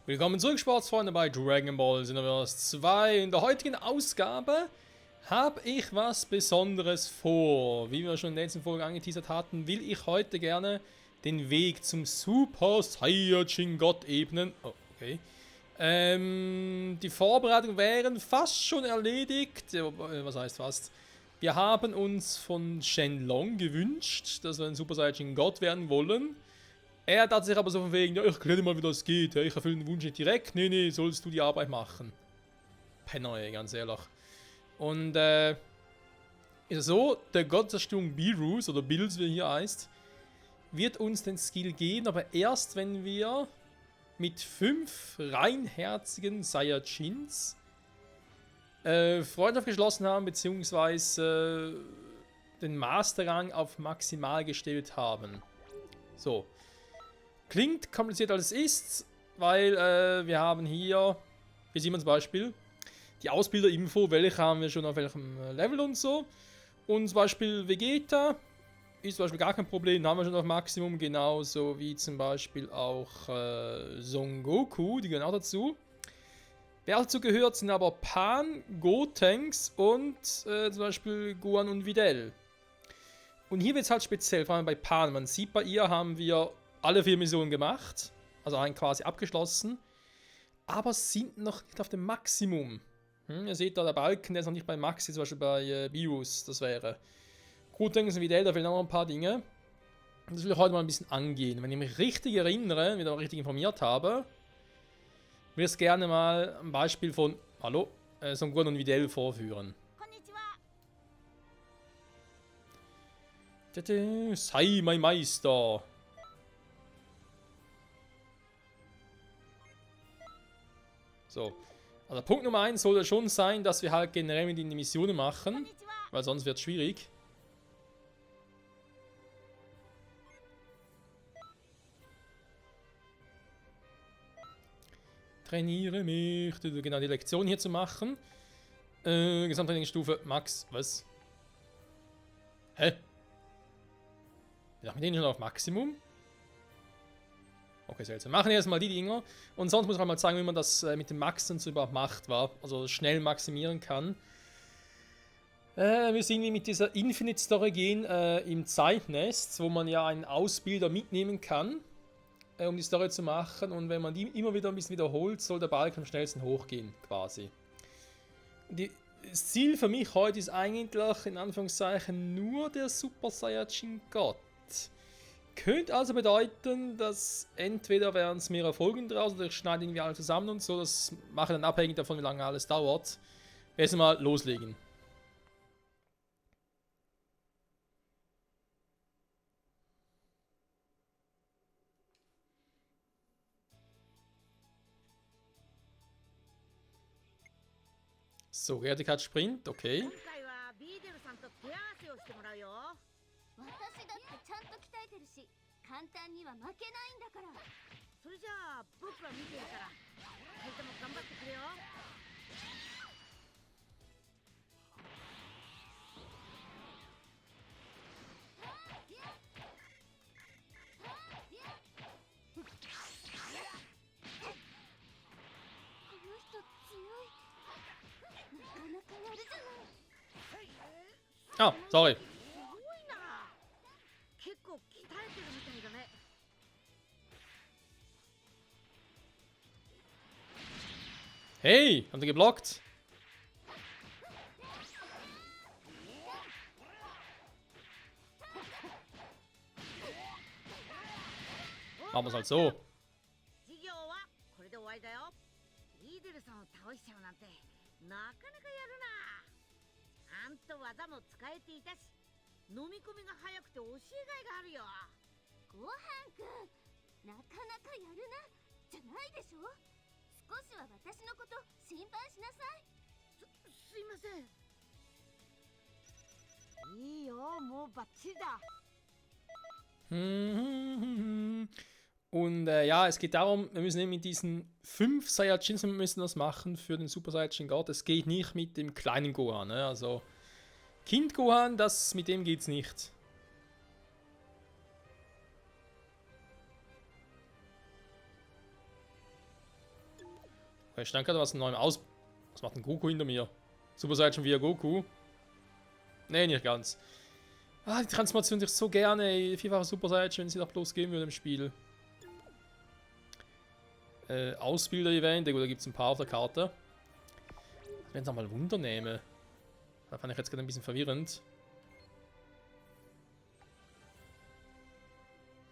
Willkommen zurück, Sportsfreunde, bei Dragon Ball Xenoverse 2. In der heutigen Ausgabe habe ich was Besonderes vor. Wie wir schon in der letzten Folge angeteasert hatten, will ich heute gerne den Weg zum Super Saiyajin God ebnen. Oh, okay. Die Vorbereitungen wären fast schon erledigt. Was heißt fast? Wir haben uns von Shenlong gewünscht, dass wir ein Super Saiyajin God werden wollen. Er hat sich aber so von wegen, ja, ich erkläre dir mal, wie das geht. Ja, ich erfülle den Wunsch nicht direkt. Nee, sollst du die Arbeit machen. Penner, ey, ganz ehrlich. Und, ist es so, der Gottzerstörung Beerus, oder Bills, wie er hier heißt, wird uns den Skill geben, aber erst, wenn wir mit 5 reinherzigen Saiyajins Freundschaft geschlossen haben, beziehungsweise den Masterrang auf maximal gestellt haben. So. Klingt kompliziert als es ist, weil wir haben hier, wie sieht man zum Beispiel, die Ausbilder-Info, welche haben wir schon auf welchem Level und so. Und zum Beispiel Vegeta ist zum Beispiel gar kein Problem, haben wir schon auf Maximum, genauso wie zum Beispiel auch Son Goku, die gehören auch dazu. Wer dazu gehört, sind aber Pan, Gotenks und zum Beispiel Gohan und Videl. Und hier wird es halt speziell, vor allem bei Pan. Man sieht, bei ihr haben wir alle 4 Missionen gemacht, also einen quasi abgeschlossen, aber sind noch nicht auf dem Maximum. Ihr seht da, der Balken, der ist noch nicht bei Maxi, zum Beispiel bei Beerus, das wäre. Gut, denken Sie wie da fehlen noch ein paar Dinge. Das will ich heute mal ein bisschen angehen. Wenn ich mich richtig erinnere, wieder richtig informiert habe, will ich es gerne mal ein Beispiel von, hallo, Son Gohan und Videl vorführen. Sei mein Meister. So, also Punkt Nummer 1 sollte schon sein, dass wir halt generell mit ihnen die Missionen machen, weil sonst wird es schwierig. Trainiere mich, genau die Lektion hier zu machen. Gesamttrainingsstufe Max, was? Hä? Wir machen den schon auf Maximum? Okay, seltsam. Machen wir erstmal die Dinger. Und sonst muss ich mal zeigen, wie man das mit dem Maxen so überhaupt macht, war. Also schnell maximieren kann. Wir sind mit dieser Infinite Story gehen im Zeitnest, wo man ja einen Ausbilder mitnehmen kann, um die Story zu machen. Und wenn man die immer wieder ein bisschen wiederholt, soll der Balken am schnellsten hochgehen, quasi. Das Ziel für mich heute ist eigentlich, in Anführungszeichen, nur der Super Saiyajin God. Könnte also bedeuten, dass entweder werden es mehrere Folgen draus oder ich schneide irgendwie alle zusammen und so. Das mache ich dann abhängig davon, wie lange alles dauert. Erstmal loslegen. So, Fertigkeit Sprint, okay. 簡単には負けないんだから。それじゃあ僕は見てるから、2人とも頑張ってくれよ。この人強い。なかなかやるじゃない。Ah, sorry. Hey, haben sie geblockt? Machen wir es halt so. Und ja, es geht darum, wir müssen eben mit diesen 5 Saiyajins wir müssen das machen für den Super Saiyajin God. Es geht nicht mit dem kleinen Gohan, ne? Also Kind Gohan, mit dem geht's nicht. Ich stand gerade was Neuem aus. Was macht ein Goku hinter mir? Super Saiyan via Goku? Nee, nicht ganz. Ah, die Transformation sich so gerne, ey. Vierfache Super Saiyan, wenn sie doch bloß geben würde im Spiel. Ausbilder-Event, gut, da gibt es ein paar auf der Karte. Wenn ich nochmal Wunder nehme. Da fand ich jetzt gerade ein bisschen verwirrend.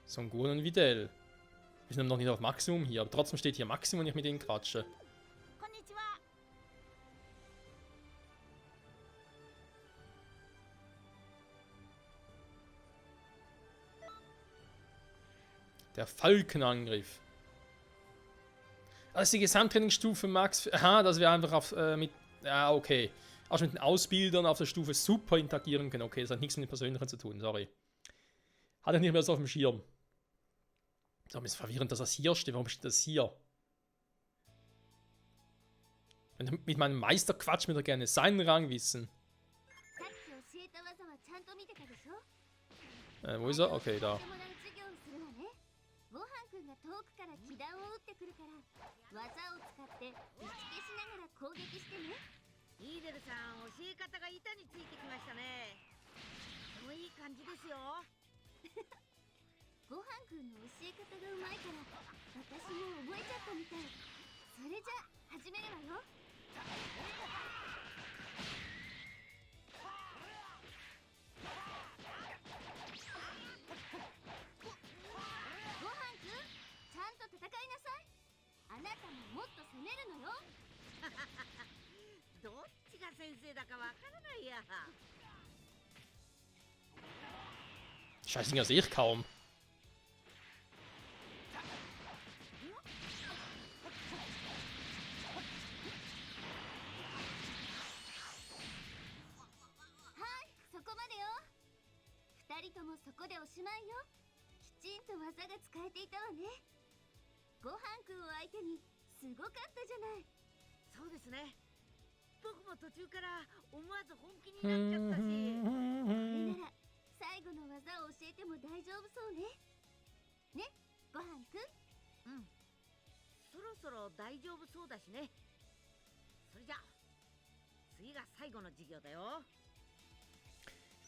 Son Gohan und Videl. Wir sind noch nicht auf Maximum hier, aber trotzdem steht hier Maximum und ich mit denen quatsche. Der Falkenangriff. Das ist die Gesamttrainingsstufe Max. Aha, dass wir einfach auf mit. Ja, okay. Auch schon mit den Ausbildern auf der Stufe super interagieren können. Okay, das hat nichts mit dem Persönlichen zu tun, sorry. Hatte ich nicht mehr so auf dem Schirm. So, ist verwirrend, dass das hier steht. Warum steht das hier? Wenn ich mit meinem Meister quatscht, würde ich gerne seinen Rang wissen. Wo ist er? Okay, da. 遠くから気弾を打ってくるから技を使って打ち消しながら攻撃してね。イーデルさん、教え方が板についてきましたね。とてもいい感じですよ。ごはんくんの教え方がうまいから私も覚えちゃったみたい。それじゃ始めるわよ。あなたももっと攻めるのよ。どっちが先生だかわからないや。Scheiße, Dinger sehe ich kaum. Hi, そこまでよ。二人ともそこでおしまいよ。きちんと技が使えていたわね。ごはんくんを相手にすごかったじゃない。そうですね。僕も途中から思わず本気になっちゃったし。これなら最後の技を教えても大丈夫そうね。ね、ごはんくん。うん。そろそろ大丈夫そうだしね。それじゃ次が最後の授業だよ。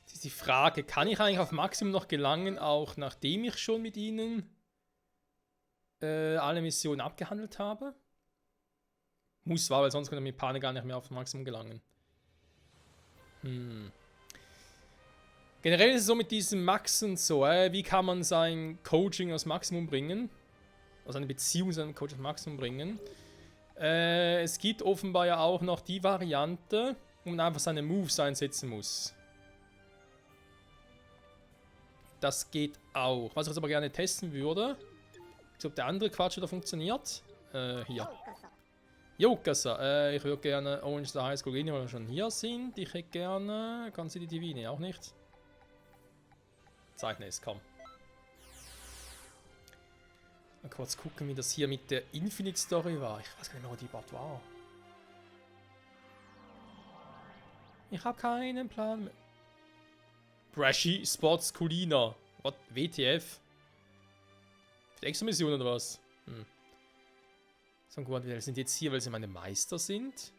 Das ist die Frage, kann ich eigentlich auf Maximum noch gelangen, auch nachdem ich schon mit ihnen alle Missionen abgehandelt habe? Muss wahr, weil sonst könnte ich mit Panik gar nicht mehr auf Maximum gelangen. Generell ist es so mit diesem Maxen so, wie kann man sein Coaching aufs Maximum bringen? Also eine Beziehung zu einem Coach aufs Maximum bringen. Es gibt offenbar ja auch noch die Variante, wo man einfach seine Moves einsetzen muss. Das geht auch. Was ich jetzt aber gerne testen würde, ist, ob der andere Quatsch wieder funktioniert. Hier. Yokasa. Ich würde gerne Orange the High School gehen, weil wir schon hier sind. Ich hätte gerne Gun City TV, nee, auch nicht. Zeichne es, komm. Mal kurz gucken, wie das hier mit der Infinite Story war. Ich weiß gar nicht mehr, wo die überhaupt war. Ich habe keinen Plan mehr. Brashy Sports Colina. What? WTF? Für die extra Mission oder was? So gut, wir sind jetzt hier, weil sie meine Meister sind.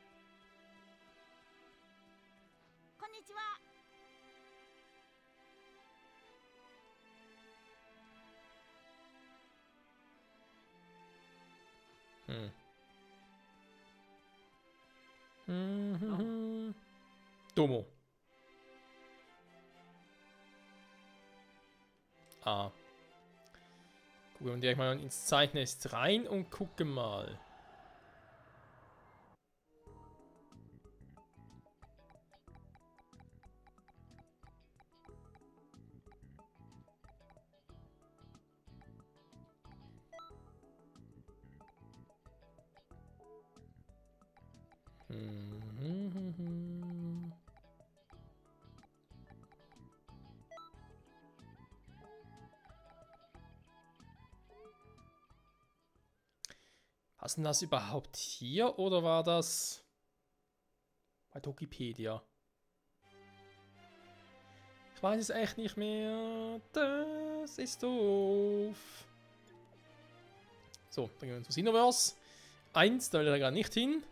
Domo. Ah. Gucken wir direkt mal ins Zeichnest rein und gucken mal. Was ist denn das überhaupt hier oder war das bei Wikipedia? Ich weiß es echt nicht mehr. Das ist doof. So, dann gehen wir zu Xenoverse. 1, da will er gar nicht hin.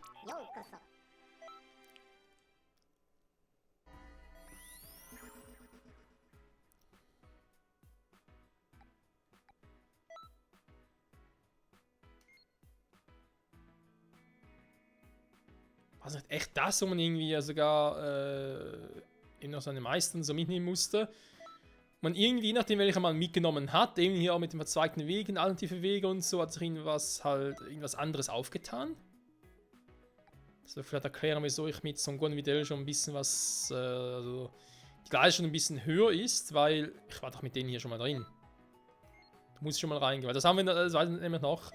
Also echt das, wo man irgendwie sogar in noch seine Meistern so mitnehmen musste. Man irgendwie, nachdem welcher man mitgenommen hat, eben hier auch mit dem verzweigten Weg, in alternativen Wege und so, hat sich irgendwas anderes aufgetan. Das wird vielleicht erklären, wieso ich mit Son Gohan Videl schon ein bisschen was, also die Gleise schon ein bisschen höher ist, weil ich war doch mit denen hier schon mal drin. Da muss ich schon mal reingehen, weil das haben wir, das weiß ich nämlich noch,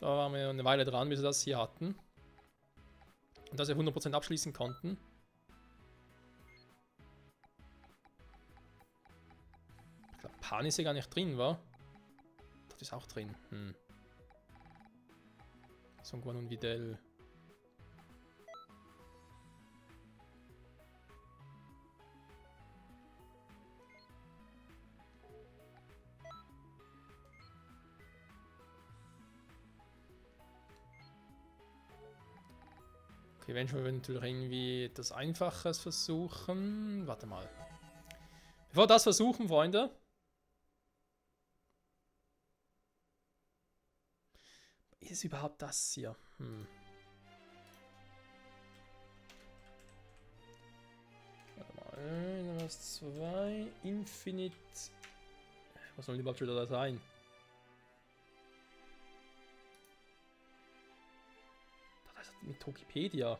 da waren wir eine Weile dran, bis wir das hier hatten. Und dass wir 100% abschließen konnten. Ich glaube, Pan ist ja gar nicht drin, war? Das ist auch drin. Son Gohan und Videl. Okay, wenn wir natürlich irgendwie etwas Einfaches versuchen. Warte mal. Bevor wir das versuchen, Freunde. Ist es überhaupt das hier? Warte mal. Was 2. Infinite. Was soll überhaupt wieder da sein? Mit Tokipedia.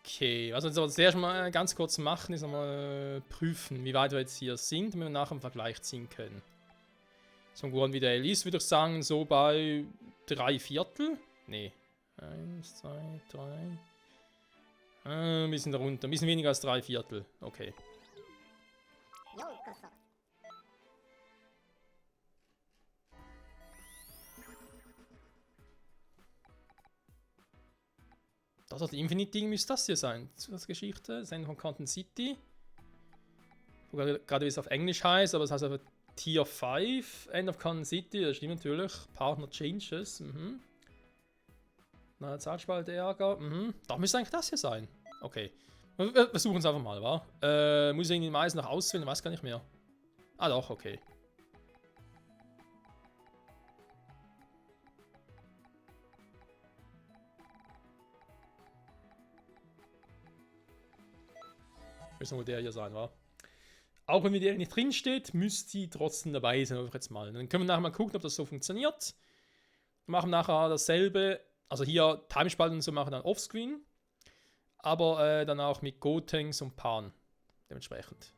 Okay, was wir jetzt aber zuerst mal ganz kurz machen, ist einmal prüfen, wie weit wir jetzt hier sind, damit wir nachher einen Vergleich ziehen können. Son Gohan Videl ist, würde ich sagen, so bei 3/4. Nee. 1, 2, 3. Ein bisschen darunter, ein bisschen weniger als 3/4. Okay. Das Infinite-Ding müsste das hier sein. Das Geschichte, das Ende von Canton City. Gerade wie es auf Englisch heißt, aber es heißt einfach Tier 5, End of Canton City, das stimmt natürlich. Partner Changes, Na, Zeitspalte Ärger, Da müsste eigentlich das hier sein. Okay. Wir versuchen es einfach mal, wa? Muss ich irgendwie den meisten noch auswählen, weiß gar nicht mehr. Ah doch, okay. Müssen wohl der hier sein, wa? Auch wenn der nicht drin steht, müsste die trotzdem dabei sein, jetzt mal. Dann können wir nachher mal gucken, ob das so funktioniert. Wir machen nachher dasselbe, also hier Timespalten und so machen dann offscreen, aber dann auch mit Gotenks und Pan dementsprechend.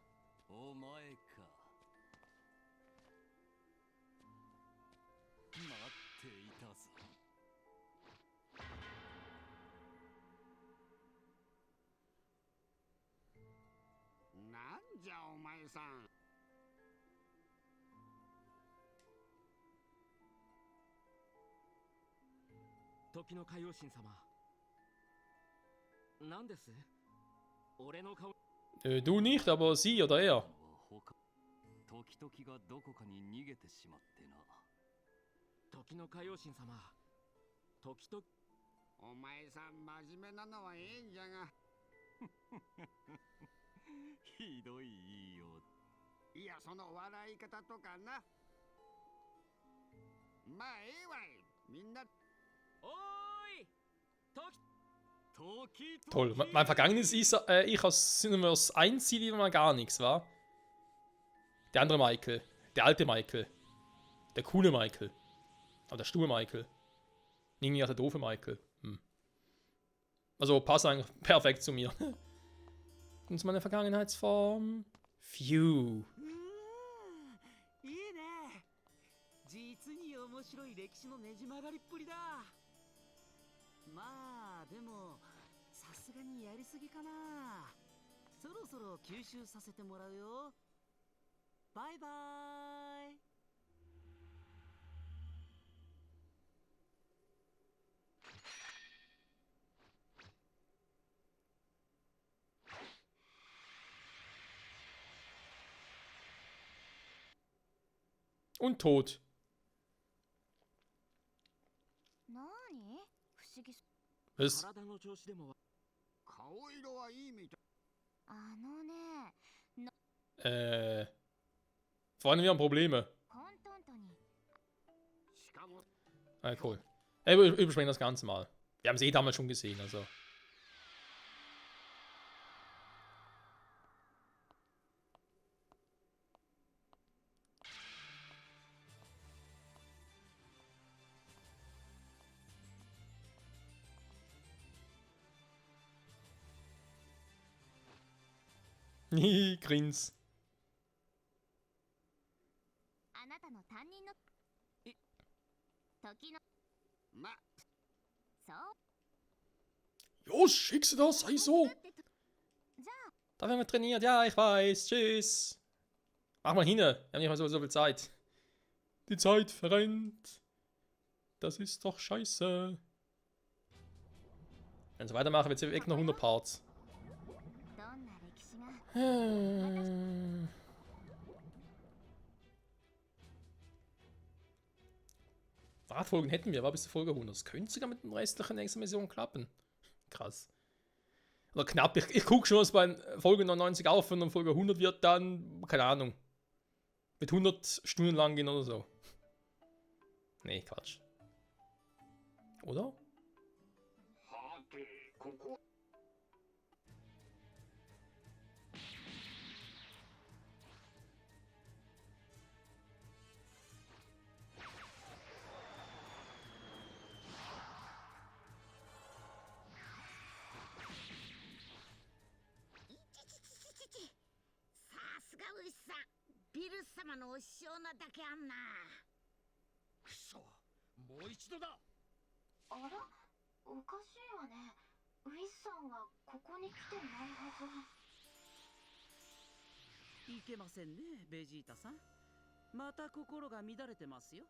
Du nicht, aber sie oder er. Toll. Mein vergangenes Ich aus Cineverse 1 sieht wieder mal gar nichts, wa? Der andere Michael. Der alte Michael. Der coole Michael. Aber der stumme Michael. Irgendwie auch der doofe Michael. Also passt eigentlich perfekt zu mir. Und zu meiner Vergangenheitsform. Phew. まあでもさすがにやりすぎかな。そろそろ吸収させてもらうよ。バイバーイ。Und tot. なーに不思議。 Was? 体の調子でも顔色はいいみたい。あのね、Freunde, wir haben Probleme. コントントに しかも Ah, cool. Überspringen das Ganze mal. Wir haben es eh damals schon gesehen, also. Grins. あなたの担任の時のま、そう Jos, schickst du das? Sei so. だってとじゃあ Da werden wir trainiert. Ja, ich weiß. Tschüss. Mach mal hin. Wir haben nicht mal so viel Zeit. Die Zeit verrennt. Das ist doch scheiße. Wenn sie weitermachen, wird es echt noch 100 Parts. どんな歴史が Radfolgen hätten wir, war bis zur Folge 100. Das könnte sogar mit dem restlichen nächsten Mission klappen. Krass. Oder knapp. Ich gucke schon, was bei Folge 99 aufhört und Folge 100 wird dann, keine Ahnung, mit 100 Stunden lang gehen oder so. Nee, Quatsch. Oder? はて、ここ。さすがウイスさん、ビルス様のお師匠なだけあんな。くそ、もう一度だ。あらおかしいわね。ウィスさんはここに来てないはず。いけませんね、ベジータさん。また心が乱れてますよ。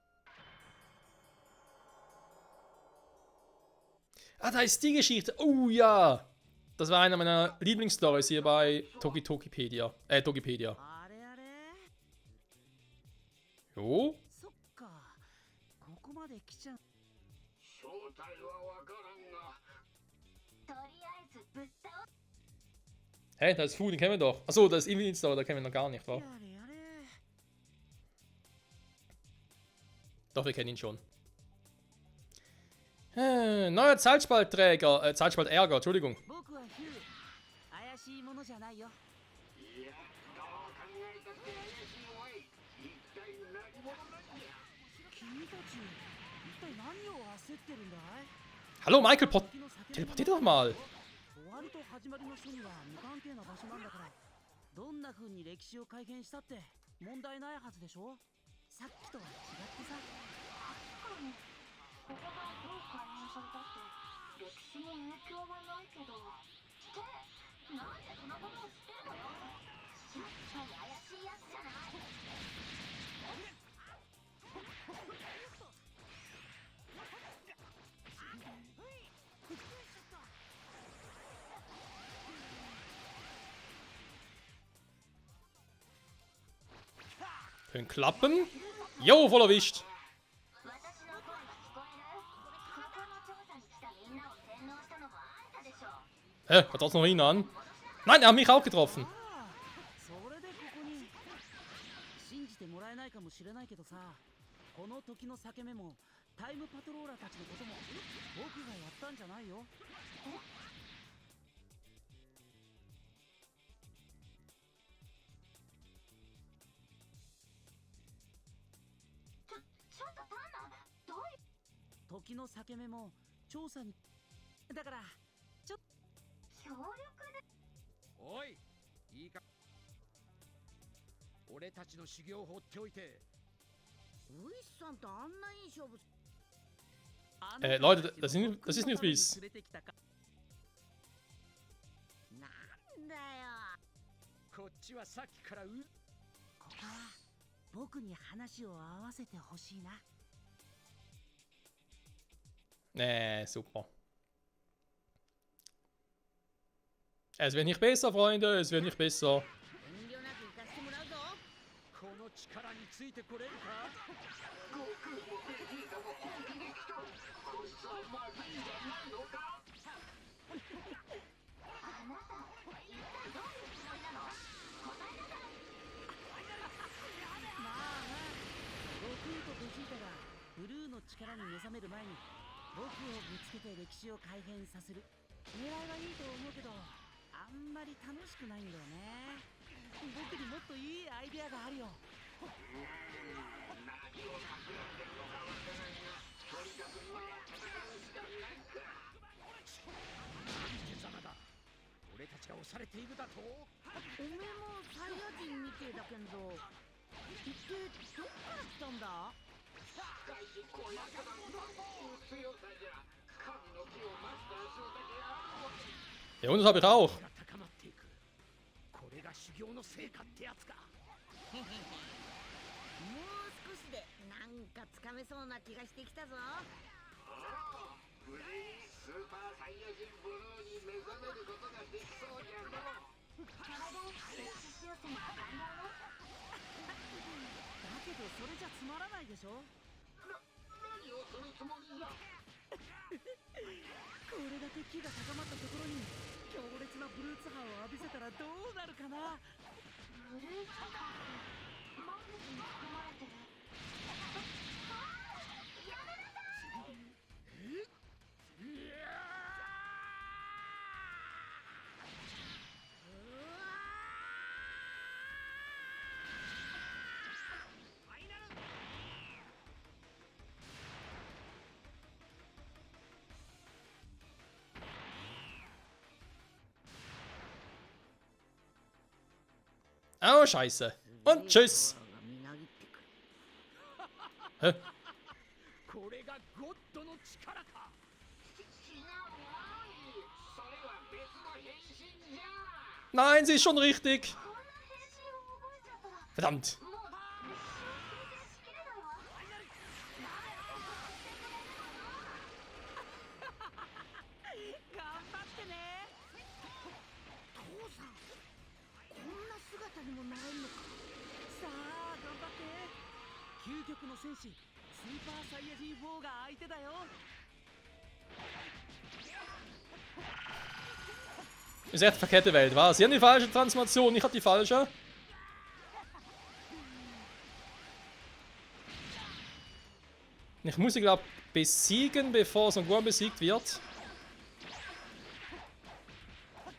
Ah, da ist die Geschichte. Oh ja. Das war eine meiner Lieblingsstories hier bei Tokipedia. Tokipedia. あれあれ。 Jo. そっか。ここまで来ちゃう。正体はわからんが。とりあえずぶっ倒 Hey, da ist Fu, den kennen wir doch. Achso, das ist Infinite Story, da kennen wir noch gar nicht, wa? やれやれ。 Doch, wir kennen ihn schon. Neuer Zeitspaltträger, Zeitspaltärger, Entschuldigung. 僕はヒュー。怪しいものじゃないよ。いや、どう考えたって怪しいわい。一体何者なんじゃ。君たち、一体何を焦ってるんだい？ Hallo, Michael, teleportiert doch mal. 終わりと始まりの書には無関係な場所なんだから、どんな風に歴史を改変したって問題ないはずでしょ。さっきとは違ってさ。確かにここがどう改変されたって歴史に影響はないけど。ってなんでそんなことを知ってるのよ。やっぱり怪しいやつじゃない。Können klappen. Jo, voll erwischt. 私の声が聞こえる？ここの調査に来たみんなを洗脳したのもあんたでしょ。 Hat das noch ihn an? Nein, er hat mich auch getroffen. ああ、それでここに。信じてもらえないかもしれないけどさ、この時の裂け目もタイムパトローラーたちのことも僕がやったんじゃないよ。ちょっとタンナ、どういう時の裂け目も調査に。だからちょっ協力で。おい、いいか。俺たちの修行を放っておいて。ウイスさんとあんないい勝負。あ Leute, das ist nicht Wies. こっちはさっきからここは僕に話を合わせてほしいな。 Nee, super. Es wird nicht besser, Freunde. Es wird nicht besser. 遠慮なく行かせてもらうぞ。この力についてこれるか。悟空もベジータも本気で来た。こいつはまずいんじゃないのか。まあな、悟空とベジータがブルーの力に目覚める前に僕をぶつけて歴史を改変させる狙いはいいと思うけど、あんまり楽しくないんだよね。僕にもっといいアイデアがあるよ。何を企んでるのかわからんが、とにかく今は戦うしかないか。貴様だ。俺たちが押されているだと。おめえもサイヤ人みてえだけんど、一体どっから来たんだ。開始公約の強さじゃ。神の木をマスターするだけあるわけ。 Ja, und das habe ich auch. が高まっていく。これが修行の成果ってやつか。もう少しでなんかつかめそうな気がしてきたぞ。無事にスーパーサイヤ人ブルーに目覚めることができそうじゃの。だけどそれじゃつまらないでしょ。何をするつもりじゃ。これだけ気が高まったところに強烈なブルーツ波を浴びせたらどうなるかな。ブルーツ波マグに含まれてる。やめなさい。Oh, scheiße. Und tschüss. みなぎってくる。 Hä? これがゴッドの力か。違うわい。それは別の変身じゃ。 Nein, sie ist schon richtig. こんな変身を覚えちゃったら Verdammt. もう一生修正しきれないわ。頑張ってね。父さん、こんな姿にもなれるのか。さあ頑張って。究極の戦士スーパーサイヤ人4が相手だよ。 Ist echt verkehrte Welt, was? Sie haben die falsche Transformation, ich habe die falsche. Ich muss sie, glaube ich, besiegen, bevor Son Gohan besiegt wird. こ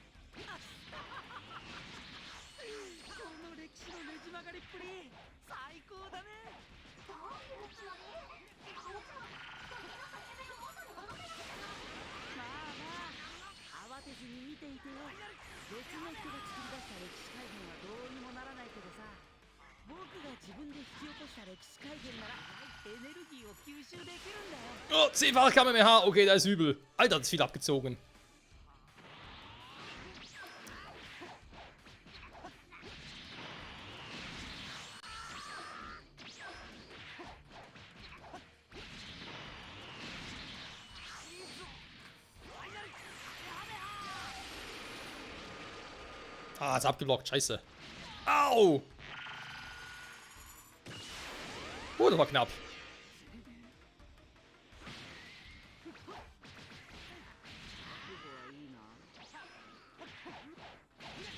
の歴史のねじ曲がりっぷり最高だね。どういうつもり？これじゃ敵の叫びの元に戻せないじゃない。まあまあ慌てずに見ていてよ。別の人が作り出した歴史改変はどうにもならないけどさ、僕が自分で引き起こした歴史改変ならエネルギーを吸収できるんだよ。 Oh, 10-fache Kamehameha. Okay, das ist übel. Alter, das ist viel abgezogen. Ah, ist abgeblockt. Scheiße. Au! Oh, das war knapp.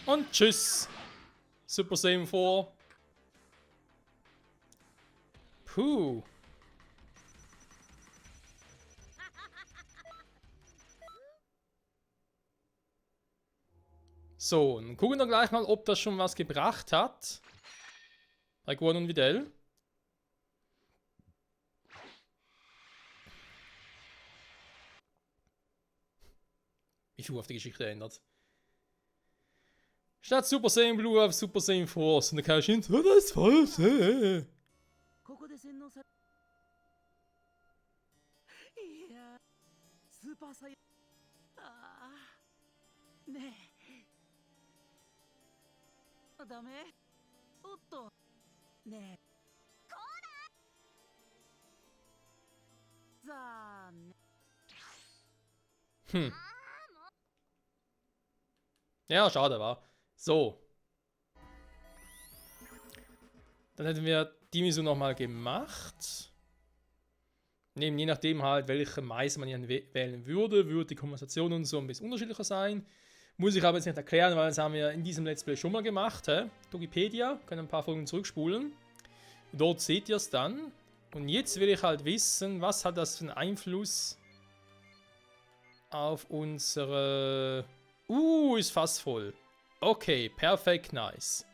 Und tschüss. Super Saiyan 4. Puh. So, dann gucken wir gleich mal, ob das schon was gebracht hat. Bei Gohan und Videl. Wie viel auf die Geschichte ändert. Statt Super Saiyan Blue auf Super Saiyan Force. Und der Kaishin so, das ist falsch. ここで洗脳さいやスーパーサイヤああねえはダメ。おっと。ねえ。残念。 Hm. Ja, schade, war. So. Dann hätten wir die Mission nochmal gemacht. Je nachdem halt, welche Meister man hier wählen würde, würde die Konversation und so ein bisschen unterschiedlicher sein. Muss ich aber jetzt nicht erklären, weil das haben wir in diesem Let's Play schon mal gemacht. Wikipedia, können ein paar Folgen zurückspulen. Dort seht ihr es dann. Und jetzt will ich halt wissen, was hat das für einen Einfluss auf unsere... ist fast voll. Okay, perfekt, nice.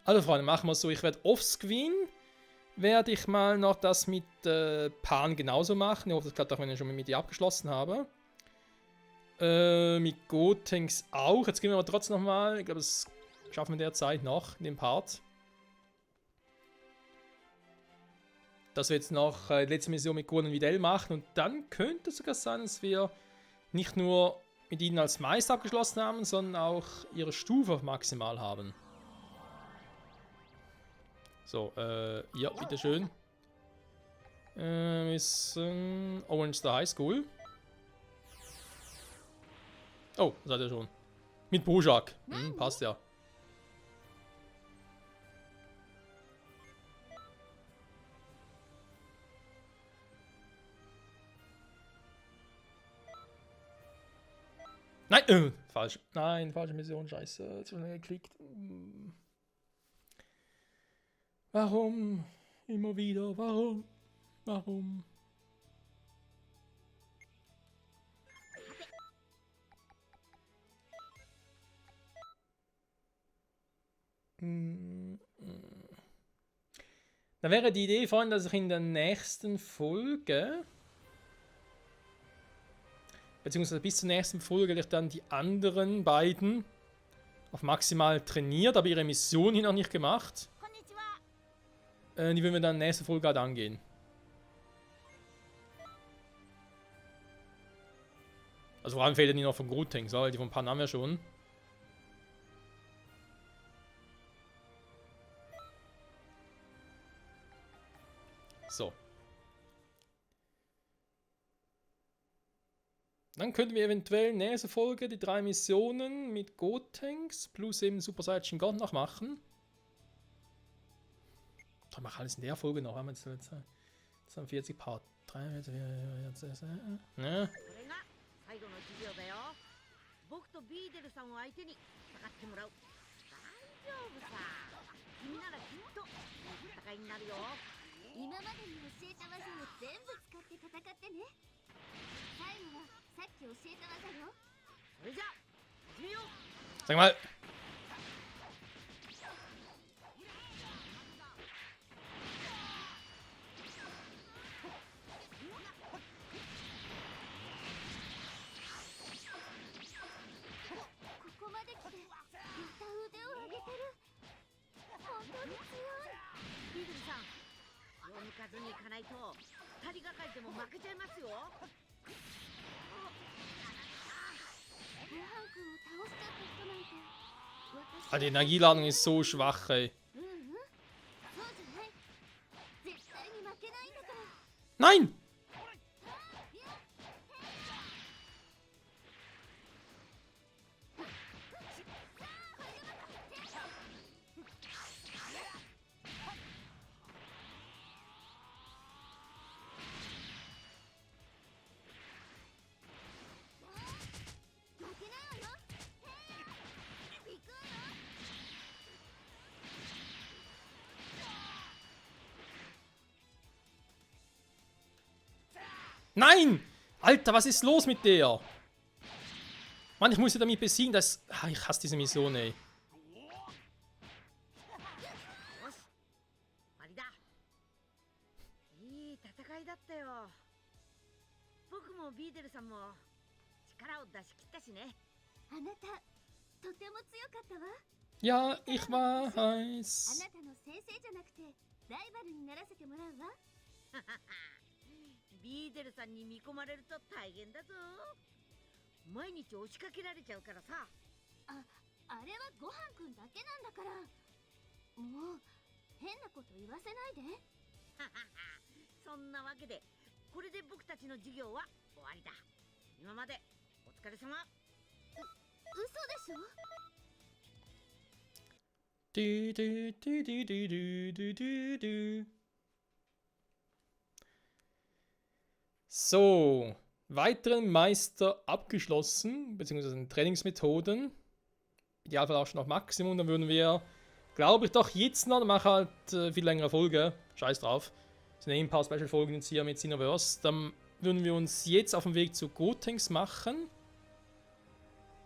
Also Freunde, machen wir es so. Ich werde offscreen, werde ich mal noch das mit Pan genauso machen. Ich hoffe, das klappt auch, wenn ich schon mit dir abgeschlossen habe. Mit Gotenks auch. Jetzt gehen wir aber trotzdem nochmal. Ich glaube, das schaffen wir derzeit noch in dem Part. Dass wir jetzt noch die letzte Mission mit Goten und Videl machen. Und dann könnte es sogar sein, dass wir nicht nur mit ihnen als Meister abgeschlossen haben, sondern auch ihre Stufe auf maximal haben. So, ja, bitteschön. Müssen Orange the High School. Oh, das hat er schon. Mit Bojack. Passt ja. Nein, falsch. Nein, falsche Mission, scheiße. Zu schnell geklickt. Warum? Immer wieder, warum? Warum? Da wäre die Idee von, dass ich in der nächsten Folge, beziehungsweise bis zur nächsten Folge, ich dann die anderen beiden auf maximal trainiert, aber ihre Mission hier noch nicht gemacht. Die würden wir dann in der nächsten Folge gerade angehen. Also vor allem fehlen die noch von Gotenks, weil die von Pan haben wir schon. So. Dann könnten wir eventuell nächste Folge die 3 Missionen mit Gotenks plus eben Super Saiyan God noch machen. Ich mache alles in der Folge noch. Haben wir jetzt 42 Part. 3, ne? 最後の授業だよ。僕とビーデルさんを相手に戦ってもらう。大丈夫さ。君ならきっといい戦いになるよ。今までに教えた技を全部使って戦ってね。最後はさっき教えた技よ。それじゃあ始めよう。 Sag mal. Ah, die Energieladung ist so schwach, ey. Nein! Nein! Alter, was ist los mit der? Mann, ich muss sie damit besiegen. Das... Ah, ich hasse diese Mission, ey. いい戦いだったよ。僕もビーデルさんも力を出し切ったしね。あなたとても強かったわ。 Ja, ich あ weiß. なたの先生じゃなくてライバルにならせてもらうわ。ビーデルさんに見込まれると大変だぞ。毎日押しかけられちゃうからさ。ああれはごはんくんだけなんだから。もう変なこと言わせないで。そんなわけでこれで僕たちの授業は終わりだ。今までお疲れ様。嘘でしょ。Du, du, du, du, du, du, du, du. So, weiteren Meister abgeschlossen, beziehungsweise Trainingsmethoden. Idealfall auch schon auf Maximum, dann würden wir, glaube ich, doch jetzt noch, dann mache halt viel längere Folge, scheiß drauf. Es sind ein paar Special-Folgen jetzt hier mit Cineverse. Dann würden wir uns jetzt auf den Weg zu Gotenks machen.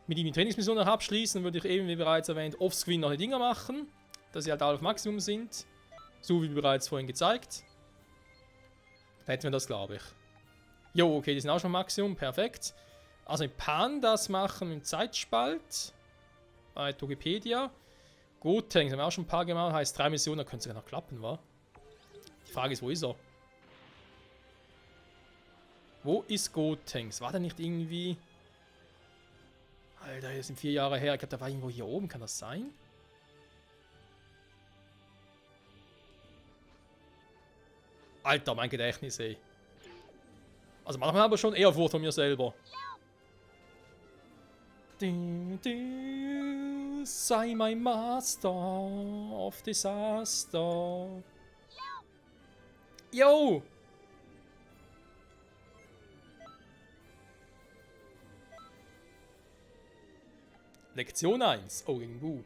Mit ihm die Trainingsmission noch abschließen, würde ich eben, wie bereits erwähnt, offscreen noch die Dinger machen, dass sie halt alle auf Maximum sind. So wie bereits vorhin gezeigt. Dann hätten wir das, glaube ich. Jo, okay, die sind auch schon Maximum, perfekt. Also mit Pandas machen im Zeitspalt. Bei Wikipedia. Gotenks haben wir auch schon ein paar gemacht, heißt 3 Missionen, da könnte es ja noch klappen, wa? Die Frage ist, wo ist er? Wo ist Gotenks? War der nicht irgendwie... Alter, das sind 4 Jahre her. Ich glaube, der war irgendwo hier oben. Kann das sein? Alter, mein Gedächtnis, ey. Also manchmal aber schon Ehrfurcht von mir selber. Du, du, sei mein Master of Disaster. Yo! Lektion 1. Oh, gegen Bu.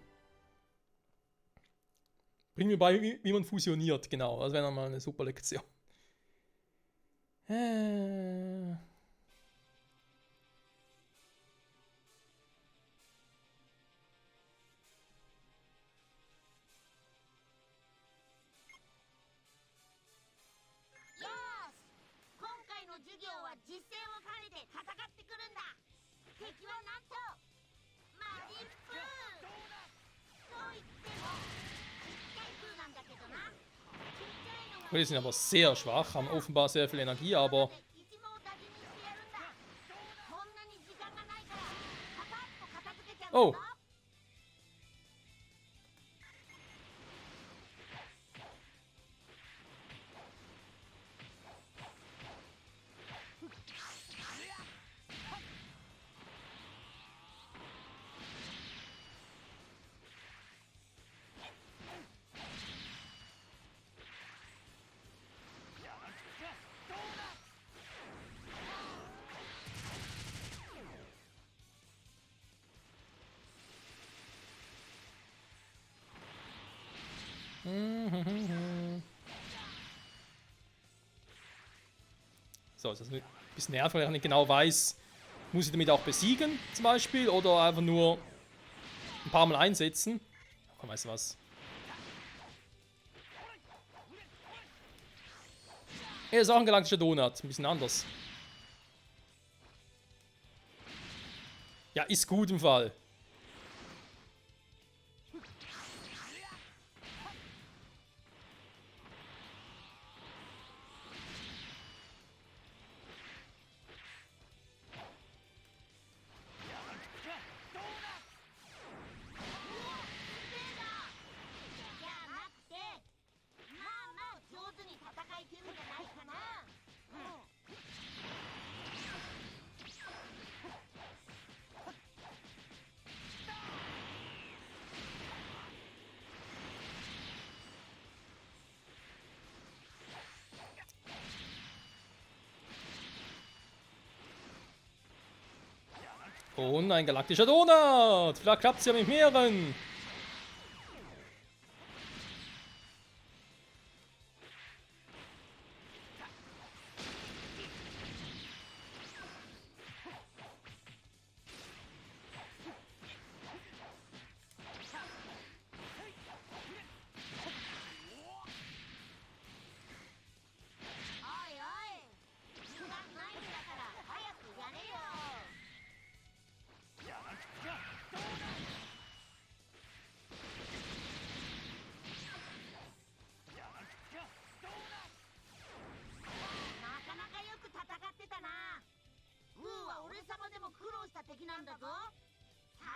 Bring mir bei, wie man fusioniert. Genau, das wäre nochmal eine super Lektion. Die sind aber sehr schwach, haben offenbar sehr viel Energie, aber... Oh! So, das ist ein bisschen nervig, weil ich nicht genau weiß, muss ich damit auch besiegen, zum Beispiel, oder einfach nur ein paar Mal einsetzen. Komm, weißt du was? Er ist auch ein galaktischer Donut, ein bisschen anders. Ja, ist gut im Fall. Und ein galaktischer Donut. Vielleicht klappt es ja mit mehreren.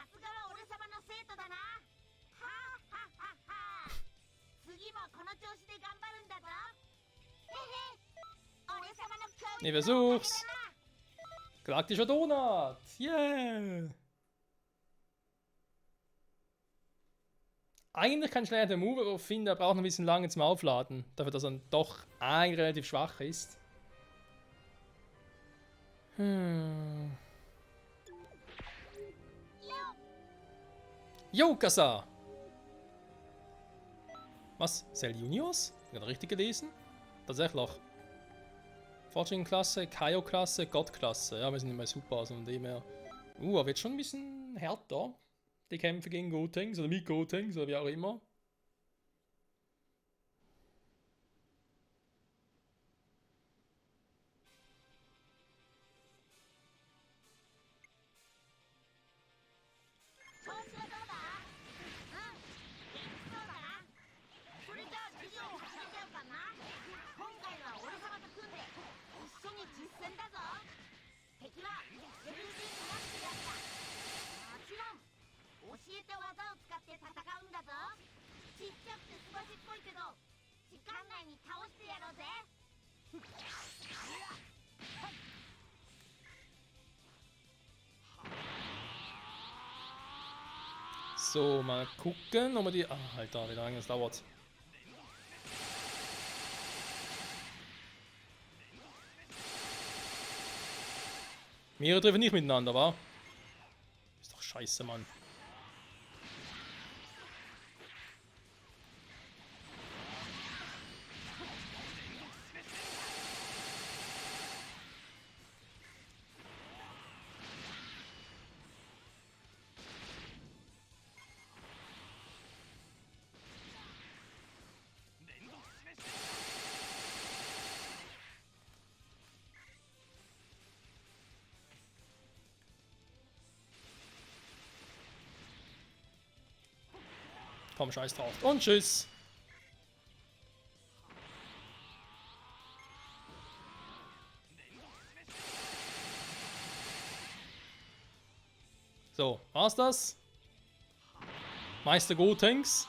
すがは俺様の生徒だな。はあはあはあはあ。次もこの調子で頑張るんだぞ。へへ。俺様の教育 Nee, versuch's. Galaktischer Donut. Yeah. Eigentlich kein schlechter Move, aber ich finde, er braucht noch ein bisschen lange zum Aufladen. Dafür, dass er doch eigentlich relativ schwach ist. Jo, Kasa! Was? Cell Juniors? Gerade richtig gelesen? Tatsächlich. Fortune-Klasse, Kaio-Klasse, Gott-Klasse. Ja, wir sind immer super, also von dem her. Aber wird schon ein bisschen härter. Die Kämpfe gegen Gotenks oder mit Gotenks oder wie auch immer. So, mal gucken, ob wir die... Ah, Alter, wie lange das dauert. Mehrere treffen nicht miteinander, wa? Ist doch scheiße, Mann. Komm, scheiß drauf. Und tschüss. So, war's das? Meister Gotenks.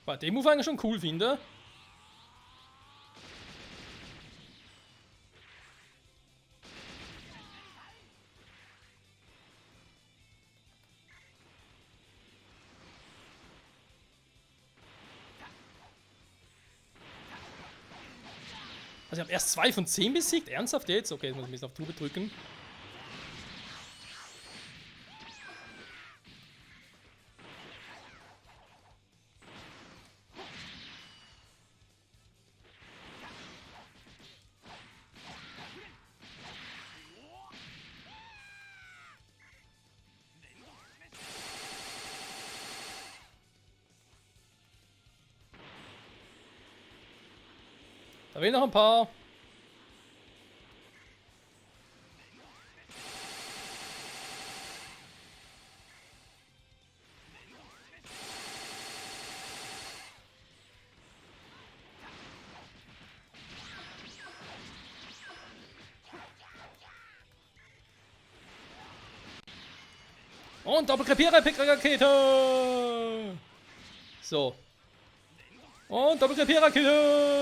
Weil den Move eigentlich schon cool finde. Also ich habe erst 2 von 10 besiegt. Ernsthaft jetzt? Okay, jetzt muss ich ein bisschen auf Tube drücken. Da will noch ein paar. Und Doppelkrepierer-Rakete! So. Und Doppelkrepierer-Rakete!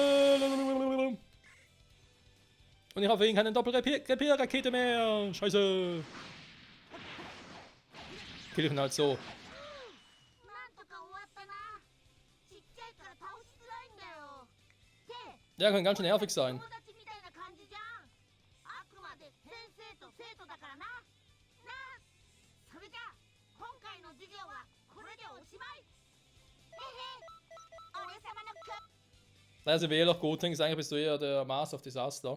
Und ich habe wegen keine Doppelkrepierer-Rakete mehr. Scheiße. Kill ich ihn halt so. Ja, kann ganz schön nervig sein. Also wähler Gotenks, eigentlich bist du eher der Master of Disaster.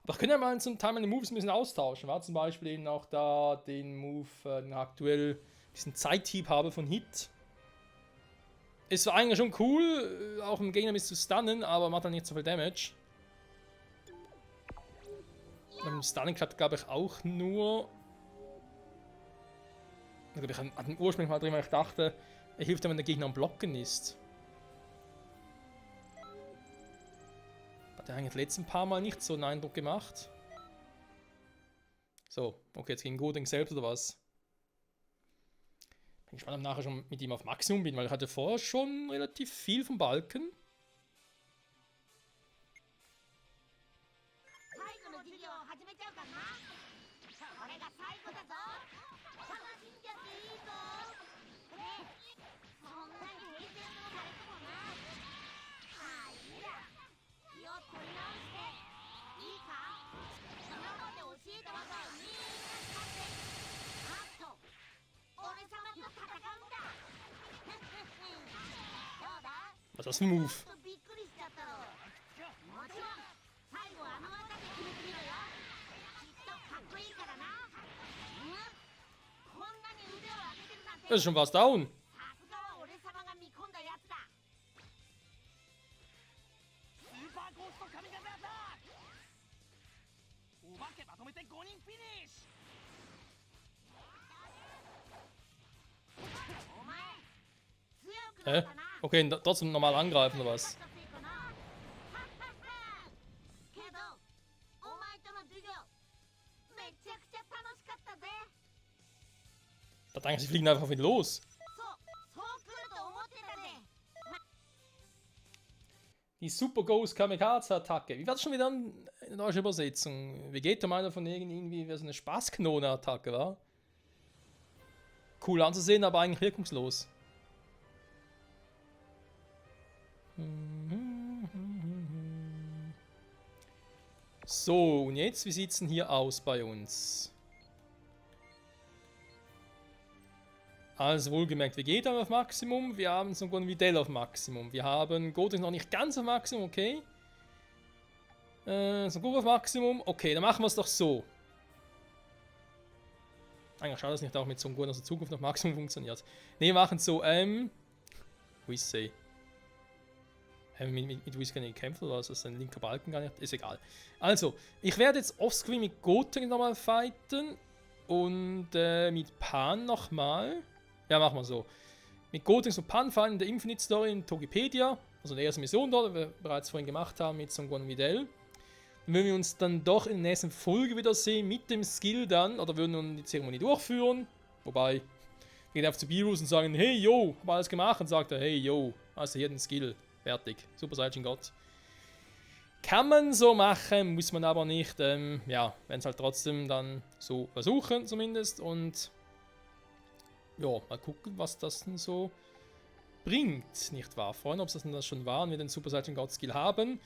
Aber ich kann ja mal zum Teil meine Moves ein bisschen austauschen. War zum Beispiel eben auch da den Move, den aktuell diesen Zeithieb habe von Hit. Es war eigentlich schon cool, auch im Gegner bis zu stunnen, aber macht dann nicht so viel Damage. Beim Stunning hat, glaube ich, auch nur... Ich glaube, ich hatte den Ursprung mal drin, weil ich dachte, er hilft dann, wenn der Gegner am Blocken ist. Hat er eigentlich die letzten paar Mal nicht so einen Eindruck gemacht. So, okay, jetzt gegen Goding selbst oder was? Bin gespannt, ob ich nachher schon mit ihm auf Maximum bin, weil ich hatte vorher schon relativ viel vom Balken. 最後の授業を始めちゃうかな。これが最後だぞ。楽しんじゃっていいぞ。ねえ、そんなに平然とされてもな。まあいいや。気を取り直していいか。今まで教えた技をみんな使ってあと俺様と戦うんだ。どうだ。 Was ist das für ein Move? ちょっとびっくりしちゃったろ。もちろん最後あの技で決めてみろよ。きっとかっこいいからな。こんなに腕を上げてるなんて。 Das ist schon fast down. さすがは俺様が見込んだやつだ。スーパーゴースト神風アタック。お化けまとめて5人フィニッシュ。お前強く Hä? なったな。 Okay, trotzdem normal angreifen oder was? けどお前との授業めちゃくちゃ楽しかったぜ。 Da denken sie fliegen einfach wieder los. そう来ると思ってたぜ。 Die Super Ghost Kamikaze-Attacke. Wie war das schon wieder in der deutschen Übersetzung? Vegeta meinte von irgendwie wie so eine Spaßkanone-Attacke, war? Cool anzusehen, aber eigentlich wirkungslos. So, und jetzt, wie sieht es denn hier aus bei uns? Also wohlgemerkt, Vegeta auf Maximum, wir haben sogar ein Videl auf Maximum. Wir haben Goten noch nicht ganz auf Maximum, okay. Son Goku auf Maximum, okay, dann machen wir es doch so. Eigentlich schade, dass nicht auch mit Son Goku aus der Zukunft auf Maximum funktioniert. Ne, wir machen es so, Whis mit Whis kann ich kämpfen, oder ist das ein linker Balken gar nicht? Ist egal. Also, ich werde jetzt offscreen mit Goten nochmal fighten. Und mit Pan nochmal. Ja, machen wir so. Mit Goten und Pan fighten in der Infinite Story in Togepedia. Also in der ersten Mission dort, die wir bereits vorhin gemacht haben mit Son Goku und Videl. Dann würden wir uns dann doch in der nächsten Folge wiedersehen mit dem Skill dann. Oder würden wir die Zeremonie durchführen. Wobei, wir gehen auf zu Beerus und sagen, hey yo, hab alles gemacht. Und sagt er, hey yo, hast du hier den Skill. Fertig. Super Saiyan God. Kann man so machen, muss man aber nicht. Ja, wenn es halt trotzdem dann so versuchen zumindest. Und ja, mal gucken, was das denn so bringt, nicht wahr? Freuen, ob es das denn das schon war und wir den Super Saiyan God Skill haben.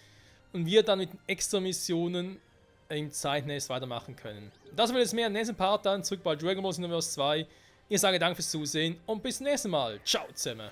Und wir dann mit den extra Missionen im Zeitnächst weitermachen können. Das wird jetzt mehr im nächsten Part dann. Zurück bei Dragon Ball Xenoverse 2. Ich sage danke fürs Zusehen und bis zum nächsten Mal. Ciao zusammen.